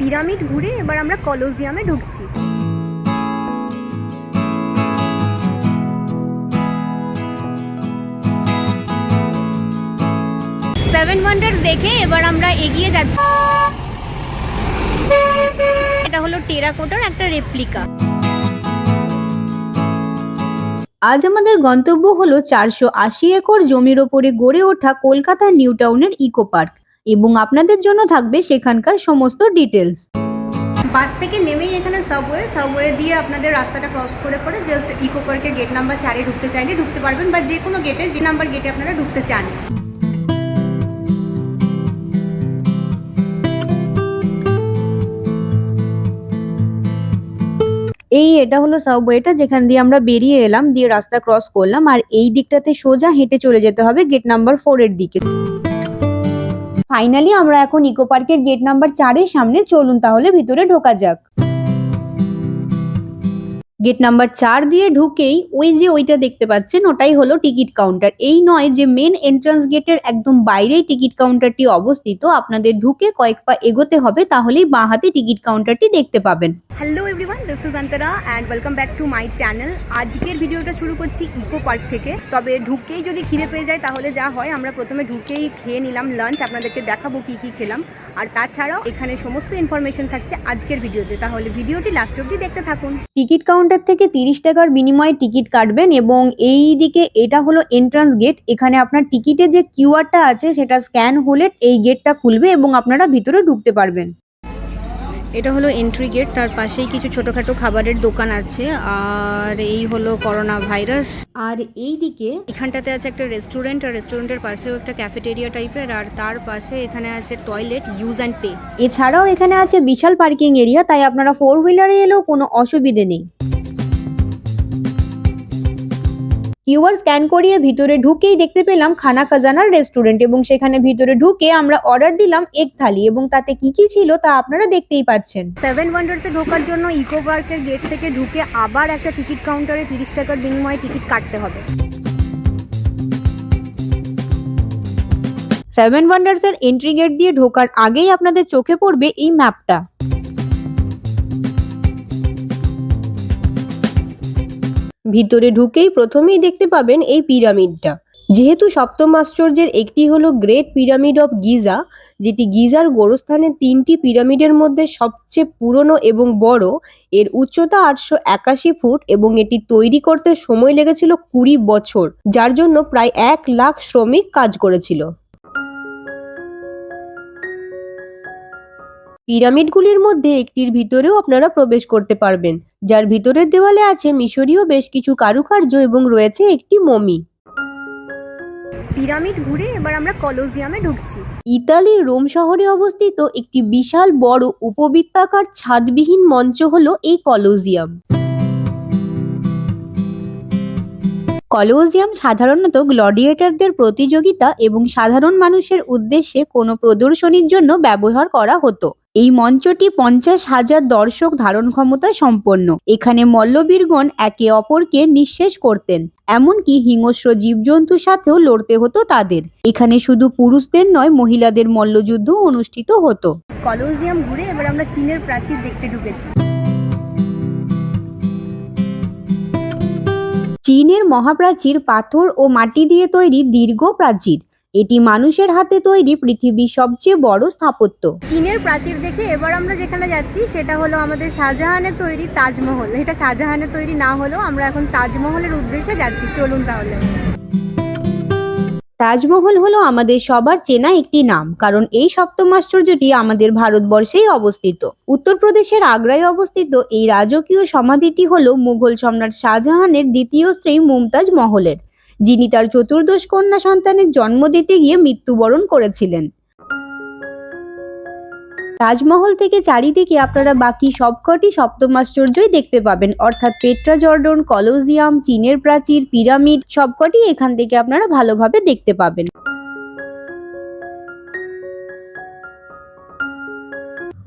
Pyramid ঘুরে এবার আমরা কলোজিয়ামে ঢুকছি। সেভেন ওয়ান্ডার্স দেখে এবার আমরা এগিয়ে যাচ্ছি। এটা হলো টেরাকোটার একটা রেপ্লিকা। আজ আমাদের গন্তব্য হলো 480 একর জমির ওপরে গড়ে ওঠা কলকাতার নিউ টাউনের ইকো পার্ক এবং আপনাদের জন্য থাকবে সেখানকার সমস্ত ডিটেলস। বাস থেকে নেমেই এখানে সাবওয়ে দিয়ে আপনাদের রাস্তাটা ক্রস করে পরে জাস্ট ইকো পার্কের গেট নাম্বার 4-এ ঢুকতে চাইলে ঢুকতে পারবেন, বা যে কোনো গেটে, যে নাম্বার গেটে আপনারা ঢুকতে চান। এটা হলো সাবওয়েটা, যেখান দিয়ে আমরা বেরিয়ে এলাম, দিয়ে রাস্তা ক্রস করলাম, আর এই দিকটাতে সোজা হেঁটে চলে যেতে হবে গেট নাম্বার 4 এর দিকে। ফাইনালি আমরা এখন ইকো পার্কের গেট নাম্বার 4 এর সামনে। চলুন তাহলে ভিতরে ঢোকা যাক। গেট নাম্বার 4 দিয়ে ঢুকেই ওইটা দেখতে পাচ্ছেন, ওটাই হলো টিকিট কাউন্টার। এই নয় যে মেন এন্ট্রান্স গেটের একদম বাইরেই টিকিট কাউন্টারটি অবস্থিত, আপনাদের ঢুকে কয়েক পা এগোতে হবে, তাহলেই বাঁ হাতে টিকিট কাউন্টারটি দেখতে পাবেন। Hello everyone, this is Antara and welcome back to my channel. আজকের ভিডিওটা শুরু করছি ইকো পার্ক থেকে। তবে ঢুকেই যদি খিদে পেয়ে যায় তাহলে যা হয়, আমরা প্রথমে ঢুকেই খেয়ে নিলাম লাঞ্চ। আপনাদেরকে দেখাবো কি কি খেলাম, আর তাছাড়াও এখানে সমস্ত ইনফরমেশন থাকছে আজকের ভিডিওতে, তাহলে ভিডিওটি লাস্ট অবধি দেখতে থাকুন। টিকিট কাউন্টার থেকে 30 টাকার বিনিময়ে টিকিট কাটবেন এবং এই দিকে এটা হলো এন্ট্রান্স গেট। এখানে আপনার টিকিটে যে কিউআরটা আছে সেটা স্ক্যান হলে এই গেটটা খুলবে এবং আপনারা ভিতরে ঢুকতে পারবেন। এটা হলো এন্ট্রি গেট, তার পাশেই কিছু ছোটোখাটো খাবারের দোকান আছে, আর এই হলো করোনা ভাইরাস। আর এই দিকে এখানটাতে আছে একটা রেস্টুরেন্ট, আর রেস্টুরেন্টের পাশেও একটা ক্যাফেটেরিয়া টাইপের, আর তার পাশে এখানে আছে টয়লেট, ইউজ অ্যান্ড পে। এছাড়াও এখানে আছে বিশাল পার্কিং এরিয়া, তাই আপনারা 4 হুইলারে এলেও কোনো অসুবিধে নেই। কিউআর স্ক্যান করিয়ে ভিতরে ঢুকেই দেখতে পেলাম খানা খাজানার রেস্টুরেন্ট, এবং সেখানে ভিতরে ঢুকে আমরা অর্ডার দিলাম এগ থালি, এবং তাতে কি কি ছিল তা আপনারা দেখতেই পাচ্ছেন। সেভেন ওয়ান্ডার্সে ঢোকার জন্য ইকো পার্কের গেট থেকে ঢুকে আবার একটা টিকিট কাউন্টারে 30 টাকার বিনিময়ে টিকিট কাটতে হবে। সেভেন ওয়ান্ডার্স এর এন্ট্রি গেট দিয়ে ঢোকার আগেই আপনাদের চোখে পড়বে এই ম্যাপটা। ভিতরে ঢুকেই প্রথমেই দেখতে পাবেন এই পিরামিডটা। যেহেতু সপ্তম আশ্চর্যের একটি হলো গ্রেট পিরামিড অফ গিজা, যেটি গিজার গোরস্থানের 3টি পিরামিডের মধ্যে সবচেয়ে পুরনো এবং বড়। এর উচ্চতা 881 ফুট এবং এটি তৈরি করতে সময় লেগেছিল 20 বছর, যার জন্য প্রায় 1 লাখ শ্রমিক কাজ করেছিল। পিরামিডগুলির মধ্যে একটির ভিতরেও আপনারা প্রবেশ করতে পারবেন, যার ভিতরের দেওয়ালে আছে মিশরীয় বেশ কিছু কারুকার্য এবং রয়েছে একটি মমি। পিরামিড ঘুরে এবার আমরা কলোজিয়ামে ঢুকছি। ইতালির রোম শহরে অবস্থিত একটি বিশাল বড় উপবৃত্তাকার ছাদবিহীন মঞ্চ হলো এই কলোজিয়াম। কলোজিয়াম সাধারণত গ্ল্যাডিয়েটরদের প্রতিযোগিতা এবং সাধারণ মানুষের উদ্দেশ্যে কোনো প্রদর্শনীর জন্য ব্যবহার করা হতো। এই মঞ্চটি 50,000 দর্শক ধারণ ক্ষমতা সম্পন্ন। এখানে মল্লবীরগণ একে অপরকে নিঃশেষ করতেন, এমনকি হিংস্র জীবজন্তুর সাথেও লড়তে হতো তাদের। এখানে শুধু পুরুষদের নয়, মহিলাদের মল্লযুদ্ধ অনুষ্ঠিত হতো। কলোজিয়াম ঘুরে এবার আমরা চীনের প্রাচীর দেখতে ঢুকেছি। চীনের মহাপ্রাচীর পাথর ও মাটি দিয়ে তৈরি দীর্ঘ প্রাচীর। এটি মানুষের হাতে তৈরি পৃথিবীর সবচেয়ে বড় স্থাপত্য। চীনের প্রাচীর দেখে এবার আমরা যেখানে যাচ্ছি সেটা হলো আমাদের শাহজাহানের তৈরি তাজমহল। এটা শাহজাহানের তৈরি না হলেও আমরা এখন তাজমহলের উদ্দেশ্যে যাচ্ছি, চলুন তাহলে। তাজমহল হলো আমাদের সবার চেনা একটি নাম, কারণ এই সপ্তম আশ্চর্যটি আমাদের ভারতবর্ষেই অবস্থিত। উত্তরপ্রদেশের আগ্রায় অবস্থিত এই রাজকীয় সমাধিটি হলো মুঘল সম্রাট শাহজাহানের দ্বিতীয় স্ত্রী মুমতাজ মহলের, যিনি তার চতুর্দশ কন্যা সন্তানের জন্ম দিতে গিয়ে মৃত্যুবরণ করেছিলেন। তাজমহল থেকে চারিদিকে আপনারা বাকি সবকটি সপ্তম আশ্চর্যই দেখতে পাবেন, অর্থাৎ পেট্রা জর্ডন, কলোজিয়াম, চীনের প্রাচীর, পিরামিড সবকটি এখান থেকে আপনারা ভালোভাবে দেখতে পাবেন।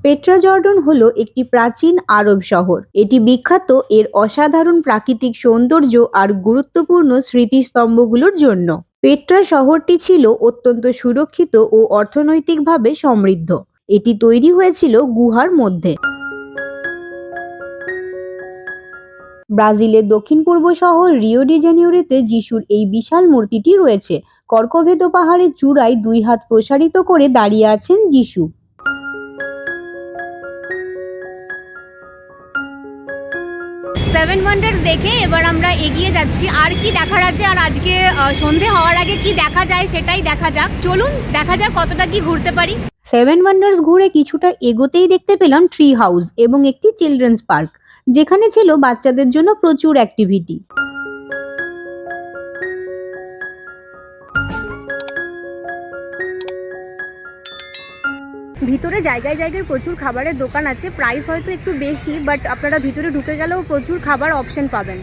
পেট্রা জর্ডন হলো একটি প্রাচীন আরব শহর। এটি বিখ্যাত এর অসাধারণ প্রাকৃতিক সৌন্দর্য আর গুরুত্বপূর্ণ স্মৃতিস্তম্ভগুলোর জন্য। পেট্রা শহরটি ছিল অত্যন্ত সুরক্ষিত ও অর্থনৈতিকভাবে সমৃদ্ধ। এটি তৈরি হয়েছিল গুহার মধ্যে। ব্রাজিলের দক্ষিণ পূর্ব শহর রিও ডি জেনিউরিতে যিশুর এই বিশাল মূর্তিটি রয়েছে। কর্কভেদো পাহাড়ের চূড়ায় 2 হাত প্রসারিত করে দাঁড়িয়ে আছেন যিশু। সেভেন ওয়ান্ডার্স দেখে এবার আমরা এগিয়ে যাচ্ছি। আর কি দেখার আছে, আর আজকে সন্ধে হওয়ার আগে কি দেখা যায় সেটাই দেখা যাক। চলুন দেখা যাক কতটা কি ঘুরতে পারি। 7 ওয়ান্ডার্স ঘুরে কিছুটা এগোতেই দেখতে পেলাম ট্রি হাউস এবং একটি চিলড্রেন্স পার্ক, যেখানে ছিল বাচ্চাদের জন্য প্রচুর অ্যাক্টিভিটি। ভিতরে জায়গায় জায়গায় প্রচুর খাবারের দোকান আছে। প্রাইস হয়তো একটু বেশি, বাট আপনারা ভিতরে ঢুকে গেলেও প্রচুর খাবার অপশন পাবেন।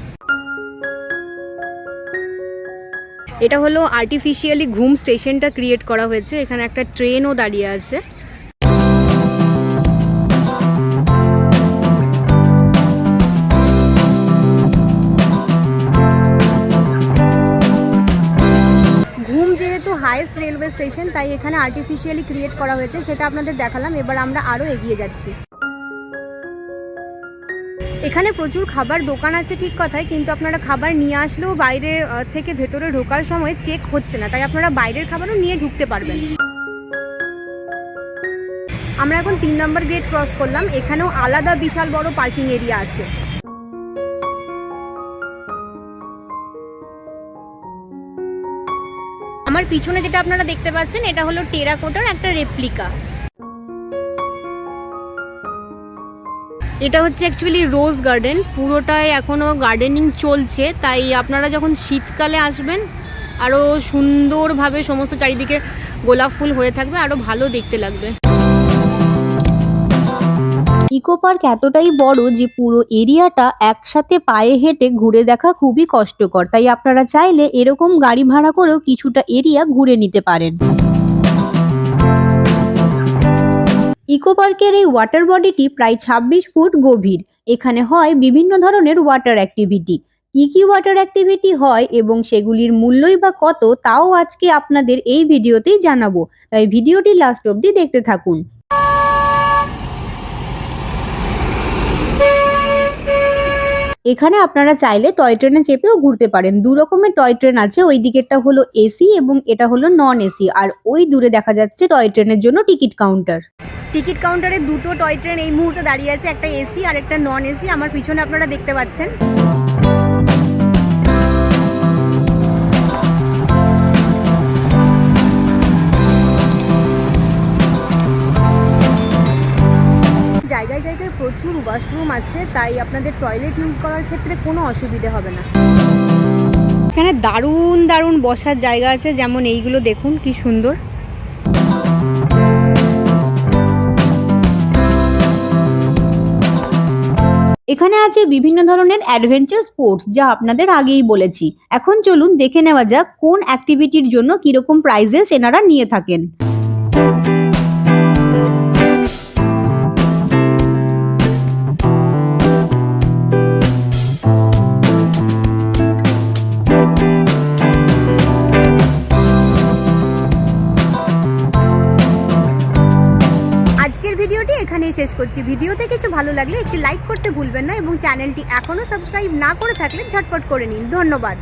এটা হলো আর্টিফিশিয়ালি ঘুম স্টেশনটা ক্রিয়েট করা হয়েছে। এখানে একটা ট্রেনও দাঁড়িয়ে আছে। ঘুম যেহেতু হাইয়েস্ট রেলওয়ে স্টেশন, তাই এখানে আর্টিফিশিয়ালি ক্রিয়েট করা হয়েছে, সেটা আপনাদের দেখালাম। এবার আমরা আরও এগিয়ে যাচ্ছি। এখানে প্রচুর খাবার দোকান আছে ঠিক কথাই, কিন্তু আপনারা খাবার নিয়ে আসলেও বাইরে থেকে ভেতরে ঢোকার সময় চেক হচ্ছে না, তাই আপনারা বাইরের খাবারও নিয়ে ঢুকতে পারবেন। আমরা এখন 3 নম্বর গেট ক্রস করলাম। এখানেও আলাদা বিশাল বড় পার্কিং এরিয়া আছে। আমার পিছনে যেটা আপনারা দেখতে পাচ্ছেন, এটা হলো টেরাকোটার একটা রেপ্লিকা। এটা হচ্ছে অ্যাকচুয়ালি রোজ গার্ডেন, পুরোটাই এখনও গার্ডেনিং চলছে। তাই আপনারা যখন শীতকালে আসবেন আরও সুন্দরভাবে সমস্ত চারিদিকে গোলাপ ফুল হয়ে থাকবে, আরও ভালো দেখতে লাগবে। ইকো পার্ক এতটাই বড় যে পুরো এরিয়াটা একসাথে পায়ে হেঁটে ঘুরে দেখা খুবই কষ্টকর, তাই আপনারা চাইলে এরকম গাড়ি ভাড়া করেও কিছুটা এরিয়া ঘুরে নিতে পারেন। ইকো পার্কের এই ওয়াটার বডিটি প্রায় 26 ফুট গভীর। এখানে হয় বিভিন্ন ধরনের ওয়াটার অ্যাক্টিভিটি। কি কি ওয়াটার অ্যাক্টিভিটি হয় এবং সেগুলির মূল্যই বা কত, তাও আজকে আপনাদের এই ভিডিওতেই জানাবো, তাই ভিডিওটি লাস্ট অবধি দেখতে থাকুন। এখানে আপনারা চাইলে টয় ট্রেনে চেপেও ঘুরতে পারেন। 2 রকমের টয় ট্রেন আছে, ওই দিকেরটা হলো এসি এবং এটা হলো নন এসি। আর ওই দূরে দেখা যাচ্ছে টয় ট্রেনের জন্য টিকিট কাউন্টার। টিকিট কাউন্টারে দুটো টয় ট্রেন এই মুহূর্তে দাঁড়িয়ে আছে, একটা এসি আর একটা নন এসি। আমার পিছনে আপনারা দেখতে পাচ্ছেন। জায়গায় জায়গায় প্রচুর ওয়াশরুম আছে, তাই আপনাদের টয়লেট ইউজ করার ক্ষেত্রে কোনো অসুবিধে হবে না। এখানে দারুণ দারুণ বসার জায়গা আছে, যেমন এইগুলো দেখুন কি সুন্দর। এখানে আছে বিভিন্ন ধরনের অ্যাডভেঞ্চার স্পোর্টস, যা আপনাদের আগেই বলেছি। এখন চলুন দেখে নেওয়া যাক কোন অ্যাক্টিভিটির জন্য কিরকম প্রাইজেস এনারা নিয়ে থাকেন। ভিডিওটি এখানেই শেষ করছি। ভিডিওতে কিছু ভালো লাগলে একটি লাইক করতে ভুলবেন না এবং চ্যানেলটি এখনও সাবস্ক্রাইব না করে থাকলে ঝটপট করে নিন। ধন্যবাদ।